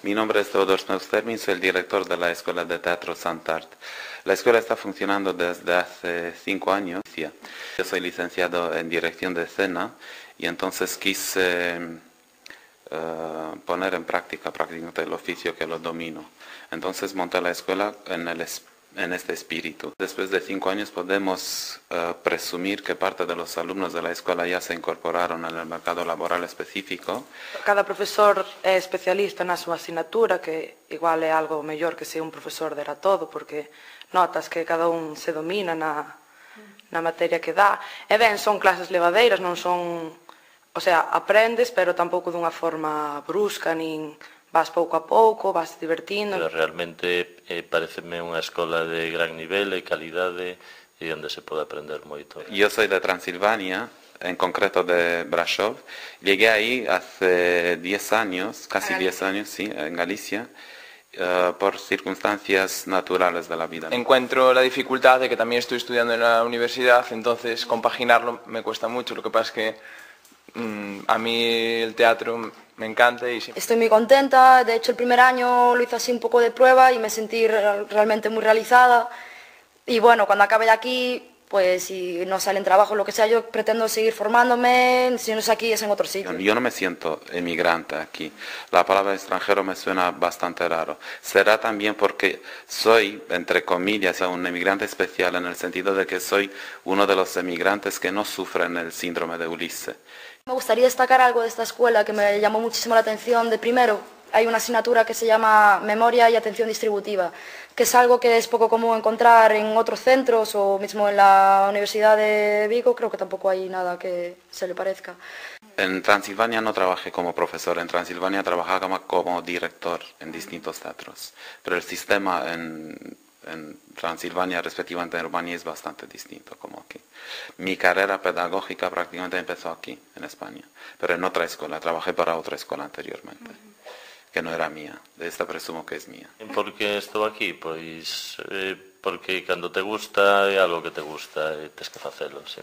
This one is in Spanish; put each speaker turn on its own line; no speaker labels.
Mi nombre es Teodor Sneustermin, soy el director de la Escuela de Teatro Sant'Art. La escuela está funcionando desde hace 5 años. Yo soy licenciado en dirección de escena y entonces quise poner en práctica prácticamente el oficio que lo domino. Entonces monté la escuela en este espíritu. Después de 5 años podemos presumir que parte de los alumnos de la escuela ya se incorporaron en el mercado laboral específico.
Cada profesor é especialista na súa asignatura, que igual é algo mellor que ser un profesor de todo, porque notas que cada un se domina na materia que dá. E ben, son clases levadeiras, non son... O sea, aprendes, pero tampouco dunha forma brusca, nin vas pouco a pouco, vas divertindo.
Pero realmente pareceme unha escola de gran nivel e calidade e onde se pode aprender moito.
Yo soy de Transilvania, en concreto de Brasov. Llegué ahí hace 10 años, casi 10 años, sí, en Galicia, por circunstancias naturales de la vida.
Encuentro la dificultad de que también estoy estudiando en la universidad, entonces compaginarlo me cuesta mucho. Lo que pasa es que a mí el teatro me encanta y sí.
Estoy muy contenta, de hecho el primer año lo hice así un poco de prueba y me sentí realmente muy realizada. Y bueno, cuando acabe de aquí, pues si no sale en trabajo lo que sea, yo pretendo seguir formándome, si no es aquí es en otro sitio.
Yo no me siento emigrante aquí, la palabra extranjero me suena bastante raro. Será también porque soy, entre comillas, un emigrante especial en el sentido de que soy uno de los emigrantes que no sufren el síndrome de Ulises.
Me gustaría destacar algo de esta escuela que me llamó muchísimo la atención. De primero, hay una asignatura que se llama Memoria y Atención Distributiva, que es algo que es poco común encontrar en otros centros o mismo en la Universidad de Vigo, creo que tampoco hay nada que se le parezca.
En Transilvania no trabajé como profesor, en Transilvania trabajaba como director en distintos teatros, pero el sistema en Transilvania, respectivamente en Rumanía, es bastante distinto como aquí. Mi carrera pedagógica prácticamente empezó aquí, en España, pero en otra escuela, trabajé para otra escuela anteriormente, que no era mía, esta presumo que es mía.
Por que estou aquí? Pois porque cando te gusta é algo que te gusta e tes que facelo, sí.